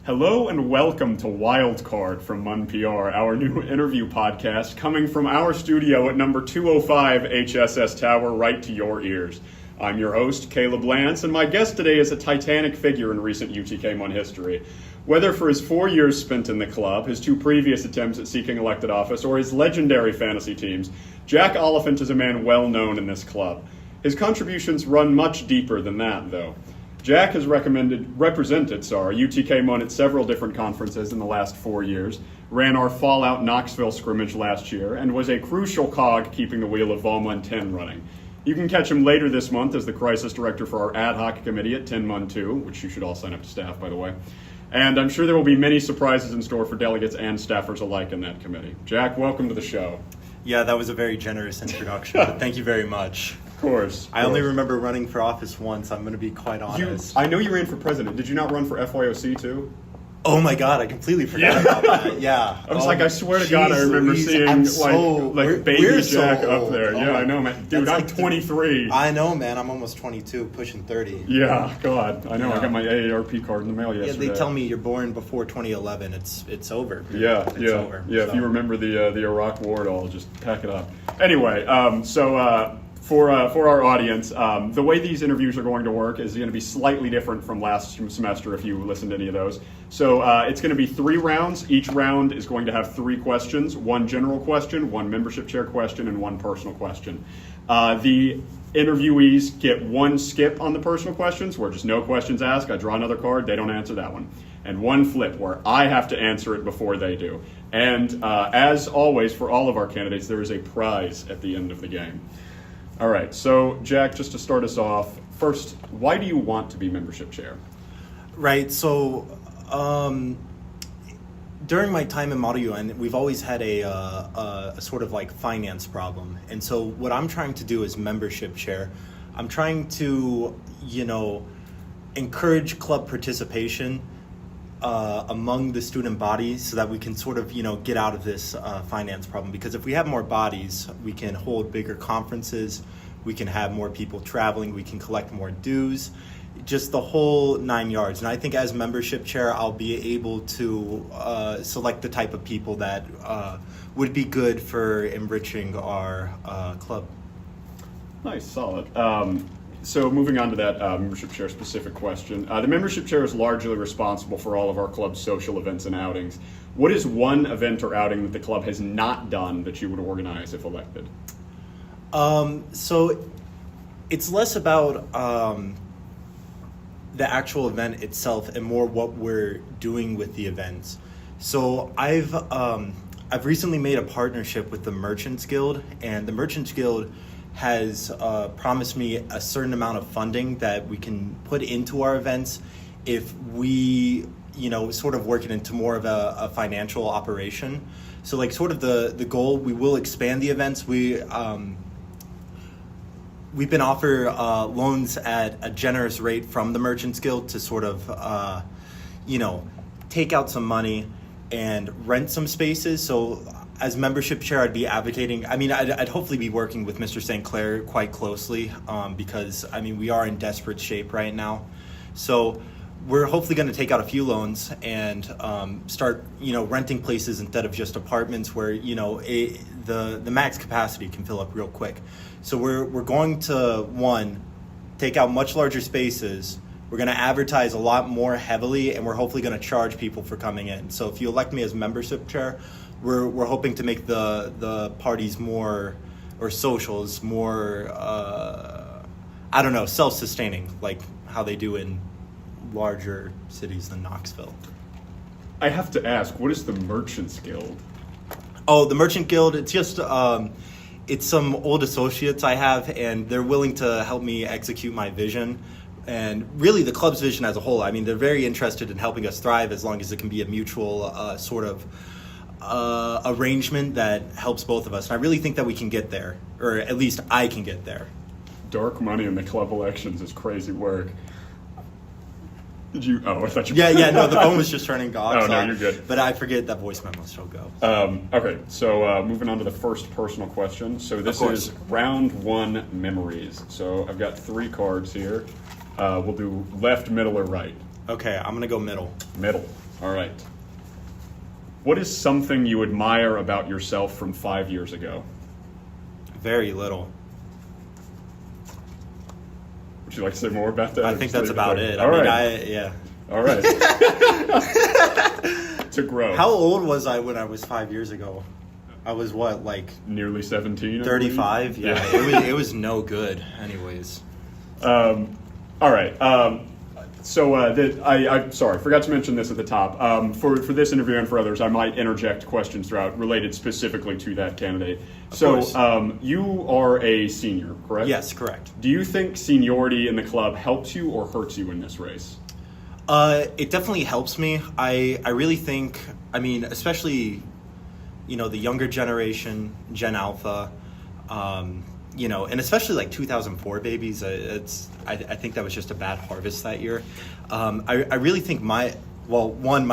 Hello and welcome to Wildcard from MUNPR, our new interview podcast coming from our studio at number 205 HSS Tower, right to your ears. I'm your host, Caleb Lance, and my guest today is a titanic figure in recent UTK Mun history. Whether for his 4 years spent in the club, his 2 previous attempts at seeking elected office, or his legendary fantasy teams, Jack Oliphant is a man well known in this club. His contributions run much deeper than that, though. Jack has represented UTK Mun at several different conferences in the last 4 years, ran our Fallout Knoxville scrimmage last year, and was a crucial cog keeping the wheel of Volmun 10 running. You can catch him later this month as the crisis director for our ad hoc committee at 10 Mun 2, which you should all sign up to staff, by the way. And I'm sure there will be many surprises in store for delegates and staffers alike in that committee. Jack, welcome to the show. Yeah, that was a very generous introduction. Thank you very much. Of course. I only remember running for office once, I'm going to be quite honest. I know you ran for president. Did you not run for FYOC too? Oh my God, I completely forgot about that. Yeah. I was I swear to God, I remember seeing baby Jack up there. Oh yeah, I know, man. Dude, I'm 23. I know, man. I'm almost 22, pushing 30. Yeah, God. I know. Yeah. I got my AARP card in the mail yesterday. Yeah, they tell me you're born before 2011. It's over. Yeah, it's yeah. over. Yeah, so. If you remember the Iraq War at all, just pack it up. Anyway, For our audience, the way these interviews are going to work is going to be slightly different from last semester if you listened to any of those. So it's going to be 3 rounds. Each round is going to have 3 questions, 1 general question, 1 membership chair question, and 1 personal question. The interviewees get 1 skip on the personal questions where just no questions asked. I draw another card, they don't answer that one. And 1 flip where I have to answer it before they do. And as always, for all of our candidates, there is a prize at the end of the game. All right, so Jack, just to start us off, first, why do you want to be membership chair? Right, so during my time in Model UN, we've always had a sort of like finance problem. And so what I'm trying to do as membership chair, I'm trying to, encourage club participation among the student bodies so that we can sort of, get out of this finance problem. Because if we have more bodies, we can hold bigger conferences, we can have more people traveling, we can collect more dues, just the whole 9 yards. And I think as membership chair, I'll be able to select the type of people that would be good for enriching our club. Nice, solid. So moving on to that membership chair specific question, the membership chair is largely responsible for all of our club's social events and outings. What is 1 event or outing that the club has not done that you would organize if elected? So it's less about the actual event itself and more what we're doing with the events. So I've recently made a partnership with the Merchants Guild, and the Merchants Guild has promised me a certain amount of funding that we can put into our events if we, sort of work it into more of a financial operation. So like sort of the goal, we will expand the events. We've been offered loans at a generous rate from the Merchants Guild to sort of, take out some money and rent some spaces. So as membership chair, I'd be advocating, I'd hopefully be working with Mr. St. Clair quite closely because, we are in desperate shape right now. So we're hopefully going to take out a few loans and start, renting places instead of just apartments where, the max capacity can fill up real quick. So we're going to, 1, take out much larger spaces. We're going to advertise a lot more heavily, and we're hopefully going to charge people for coming in. So if you elect me as membership chair, we're hoping to make the parties more, or socials more, self-sustaining, like how they do in larger cities than Knoxville. I have to ask, what is the Merchants Guild? Oh, the Merchant Guild, it's just, it's some old associates I have, and they're willing to help me execute my vision. And really the club's vision as a whole. They're very interested in helping us thrive as long as it can be a mutual sort of arrangement that helps both of us. And I really think that we can get there, or at least I can get there. Dark money in the club elections is crazy work. Did you? Oh, I thought you. Yeah. No, the phone was just turning off. Oh no, you're good. But I forget that voice memo still go. Okay, so moving on to the first personal question. So this is round 1 memories. So I've got 3 cards here. We'll do left, middle, or right. Okay, I'm going to go middle. Middle. All right. What is something you admire about yourself from 5 years ago? Very little. Would you like to say more about that? I think that's about it. All right. All right. To grow. How old was I when I was 5 years ago? I was what, like nearly 17? 35? Yeah. It was no good anyways. All right. I'm sorry, forgot to mention this at the top. For this interview and for others, I might interject questions throughout related specifically to that candidate. Of course. You are a senior, correct? Yes, correct. Do you think seniority in the club helps you or hurts you in this race? It definitely helps me. I really think, especially, the younger generation, Gen Alpha, and especially like 2004 babies, I think that was just a bad harvest that year. I really think my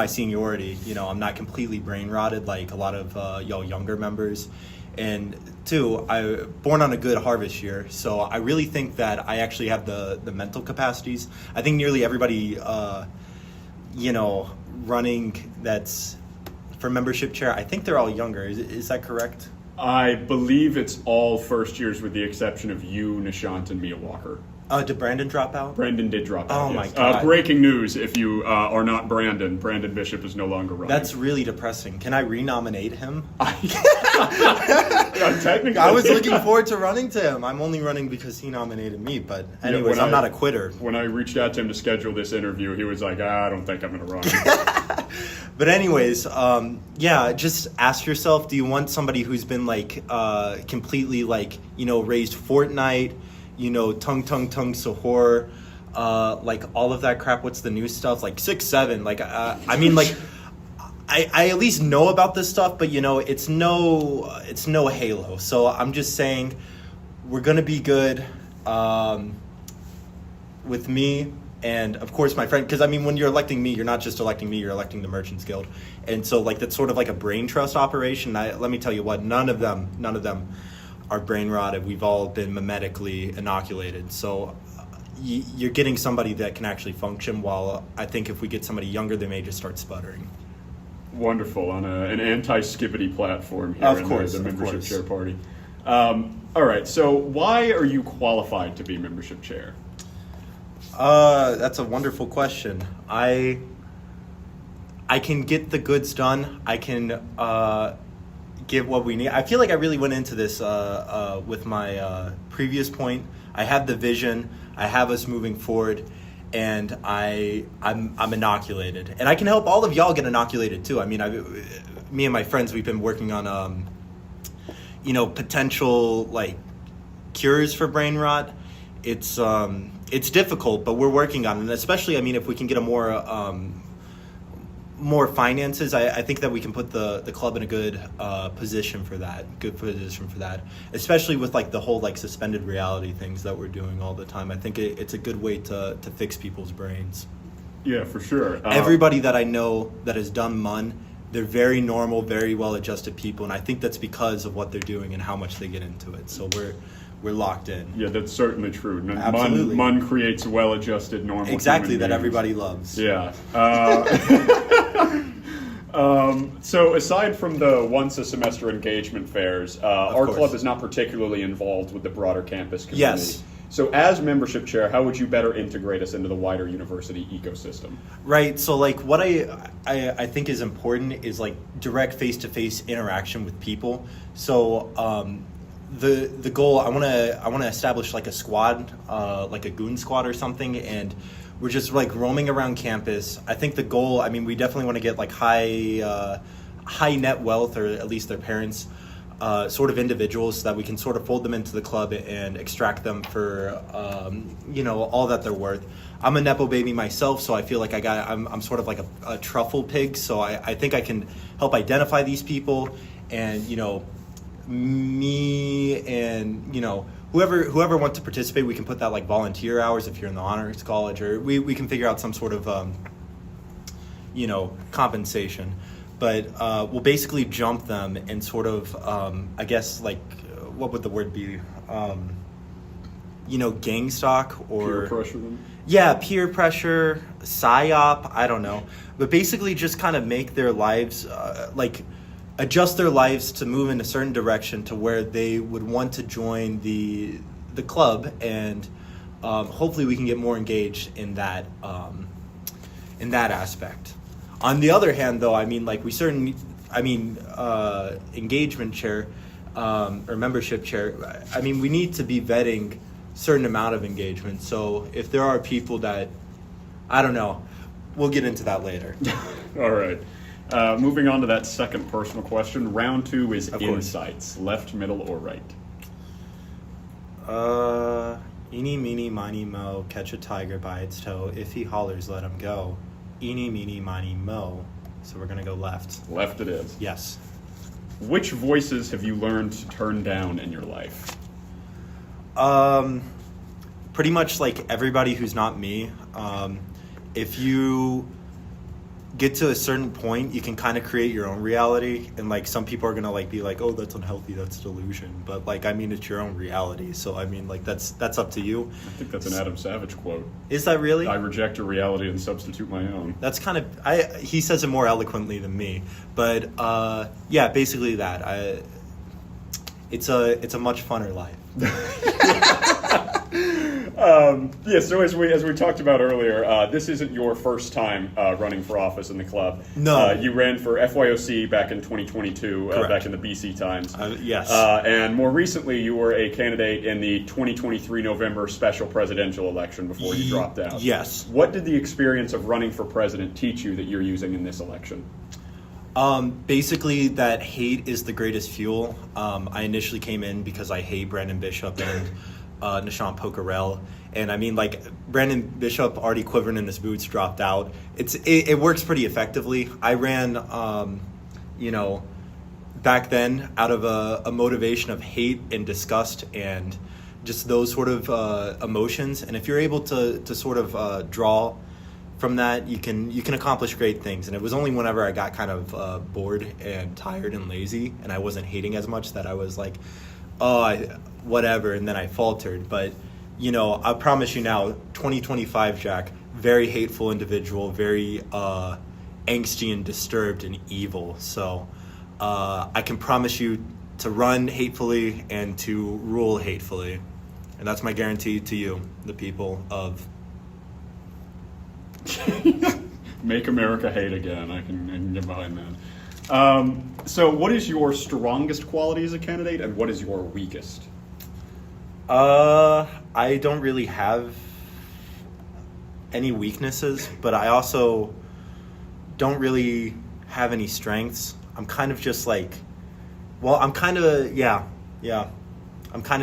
seniority, I'm not completely brain rotted like a lot of y'all younger members. And two, I born on a good harvest year, so I really think that I actually have the mental capacities. I think nearly everybody, running that's for membership chair, I think they're all younger. Is that correct? I believe it's all first years with the exception of you, Nishant, and Mia Walker. Did Brandon drop out? Brandon did drop out, Oh, yes. my God. Breaking news, if you are not Brandon Bishop is no longer running. That's really depressing. Can I renominate him? Technically. I was looking forward to running to him. I'm only running because he nominated me, but anyways, I'm not a quitter. When I reached out to him to schedule this interview, he was like, I don't think I'm going to run. But anyways, just ask yourself, do you want somebody who's been completely raised Fortnite, tung sahur, all of that crap? What's the new stuff? 6'7", I at least know about this stuff, but it's no Halo. So I'm just saying we're gonna be good with me and of course my friend, because when you're electing me, you're not just electing me, you're electing the Merchants Guild, and so that's sort of like a brain trust operation. Let me tell you what, none of them are brain rotted. We've all been mimetically inoculated, so you're getting somebody that can actually function, while I think if we get somebody younger, they may just start sputtering. Wonderful, on an anti-skippity platform here of in course, the membership course. chair party. All right, so why are you qualified to be membership chair? That's a wonderful question. I can get the goods done. I can get what we need. I feel like I really went into this with my previous point. I have the vision. I have us moving forward. And I'm inoculated, and I can help all of y'all get inoculated too. Me and my friends, we've been working on, potential cures for brain rot. It's difficult, but we're working on it. And especially, if we can get a more finances, I think that we can put the club in a good position for that. Especially with the whole suspended reality things that we're doing all the time. I think it's a good way to fix people's brains. Yeah, for sure. Everybody that I know that has done MUN, they're very normal, very well-adjusted people, and I think that's because of what they're doing and how much they get into it. So we're locked in. Yeah, that's certainly true. Absolutely. MUN creates well-adjusted, normal exactly, human that beings. everybody loves. Yeah. So aside from the once-a-semester engagement fairs, our course. club is not particularly involved with the broader campus community. Yes. So as membership chair, how would you better integrate us into the wider university ecosystem? Right. So what I think is important is direct face-to-face interaction with people. So the goal, I want to establish a squad, a goon squad or something, and we're just roaming around campus. I think the goal, we definitely want to get high net wealth, or at least their parents, sort of individuals, so that we can sort of fold them into the club and extract them for all that they're worth. I'm a Nepo baby myself, so I feel like I'm sort of a truffle pig, so I think I can help identify these people, and me and whoever wants to participate, we can put that volunteer hours if you're in the honors college, or we can figure out some sort of compensation. But we'll basically jump them and sort of I guess what would the word be? gang stalk or Peer pressure them? Yeah, peer pressure, psyop, I don't know. But basically just kind of make their lives, adjust their lives to move in a certain direction to where they would want to join the club, and hopefully we can get more engaged in that aspect. On the other hand, though, engagement chair or membership chair, we need to be vetting certain amount of engagement. So if there are people that, I don't know, we'll get into that later. All right. Moving on to that second personal question. Round 2 is insights. Left, middle, or right? Eeny, meeny, miny, mo, catch a tiger by its toe. If he hollers, let him go. Eeny, meeny, miny, mo. So we're going to go left. Left it is. Yes. Which voices have you learned to turn down in your life? Pretty much like everybody who's not me. If you get to a certain point, you can kind of create your own reality, and like some people are gonna be like, oh, that's unhealthy, that's delusion, but it's your own reality. So that's up to you. I think that's an Adam Savage quote. Is that really? I reject your reality and substitute my own. That's kind of he says it more eloquently than me, but yeah, basically that. It's a much funner life. So as we talked about earlier, this isn't your first time running for office in the club. No. You ran for FYOC back in 2022, back in the BC times. Yes. And more recently, you were a candidate in the 2023 November special presidential election before you dropped out. Yes. What did the experience of running for president teach you that you're using in this election? Basically that hate is the greatest fuel. I initially came in because I hate Brandon Bishop and Nishant Pokharel, and Brandon Bishop already quivering in his boots, dropped out. It works pretty effectively. I ran back then out of a motivation of hate and disgust and just those sort of emotions, and if you're able to sort of draw from that, you can accomplish great things. And it was only whenever I got kind of bored and tired and lazy and I wasn't hating as much that I was like, whatever, and then I faltered. But I promise you now, 2025 Jack, very hateful individual, very angsty and disturbed and evil. So I can promise you to run hatefully and to rule hatefully, and that's my guarantee to you, the people of Make America Hate Again. I can get behind that. So what is your strongest quality as a candidate, and what is your weakest? I don't really have any weaknesses, but I also don't really have any strengths. I'm kind of just I'm kind of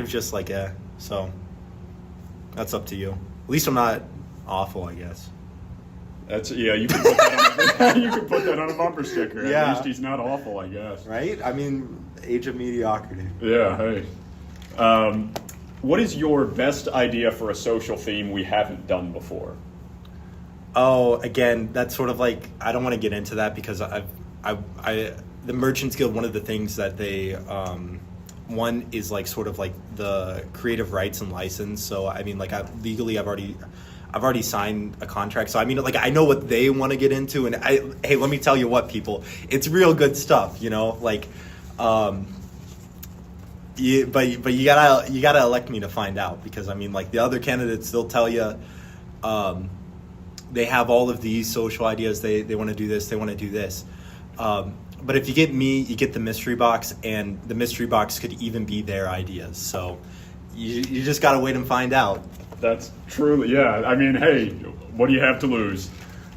just so that's up to you. At least I'm not awful, I guess. You can put that on a bumper sticker. Yeah. At least he's not awful, I guess. Right? Age of mediocrity. Yeah, hey. What is your best idea for a social theme we haven't done before? Oh, again, that's sort of I don't want to get into that because the Merchants Guild, one of the things that they one is the creative rights and license. So I've already signed a contract, so I know what they want to get into, and hey, let me tell you what, people, it's real good stuff, but you gotta elect me to find out, because the other candidates, they'll tell you they have all of these social ideas, they want to do this, they want to do this, but if you get me, you get the mystery box, and the mystery box could even be their ideas, so you just gotta wait and find out. That's truly, yeah. Hey, what do you have to lose?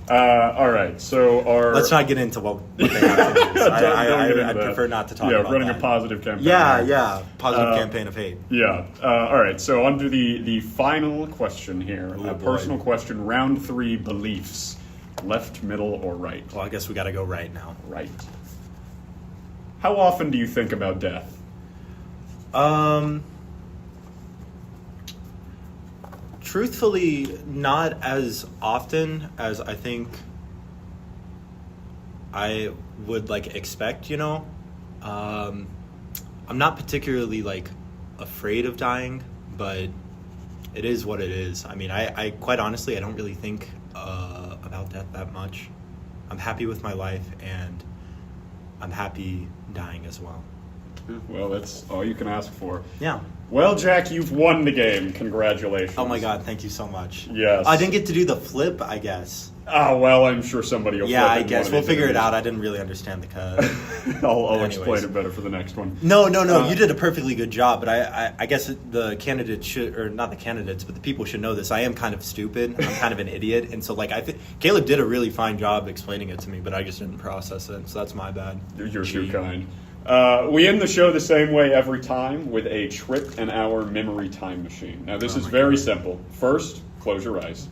All right, so let's not get into what they have to lose. I prefer not to talk about that. Yeah, running a positive campaign. Yeah, positive campaign of hate. Yeah. All right, so under the final question here, a personal question, round 3, beliefs. Left, middle, or right? Well, I guess we got to go right now. Right. How often do you think about death? Truthfully, not as often as I think I would expect, I'm not particularly afraid of dying, but it is what it is. I mean, I quite honestly, I don't really think about that much. I'm happy with my life, and I'm happy dying as well. Well, that's all you can ask for. Yeah. Well, Jack, you've won the game. Congratulations. Oh my God, thank you so much. Yes. I didn't get to do the flip, I guess. Oh, well, I'm sure somebody will flip Yeah, I in guess. one We'll of these figure it interviews. out. I didn't really understand the code. I'll explain it better for the next one. No, you did a perfectly good job, but I guess the candidates should, or not the candidates, but the people should know this. I am kind of stupid. I'm kind of an idiot. And so, like, I think Caleb did a really fine job explaining it to me, but I just didn't process it. So that's my bad. You're too kind. We end the show the same way every time with a trip in our memory time machine. Now, this is very simple. First, close your eyes.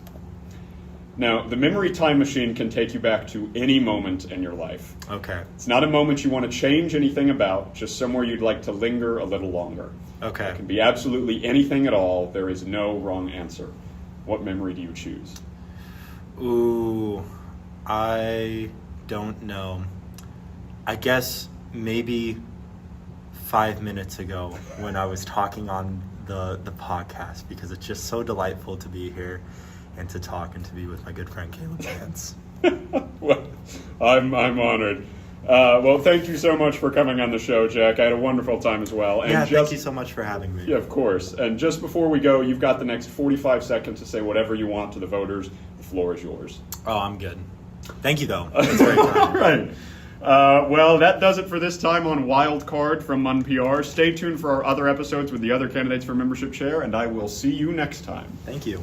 Now, the memory time machine can take you back to any moment in your life. Okay. It's not a moment you want to change anything about, just somewhere you'd like to linger a little longer. Okay. It can be absolutely anything at all. There is no wrong answer. What memory do you choose? Ooh, I don't know. I guess maybe 5 minutes ago when I was talking on the podcast, because it's just so delightful to be here and to talk and to be with my good friend Caleb Vance. Well, I'm honored. Well, thank you so much for coming on the show, Jack. I had a wonderful time as well. And Thank you so much for having me. Yeah, of course. And just before we go, you've got the next 45 seconds to say whatever you want to the voters. The floor is yours. Oh, I'm good. Thank you, though. That's very kind. All right. Well, that does it for this time on Wild Card from MUNPR. Stay tuned for our other episodes with the other candidates for membership chair, and I will see you next time. Thank you.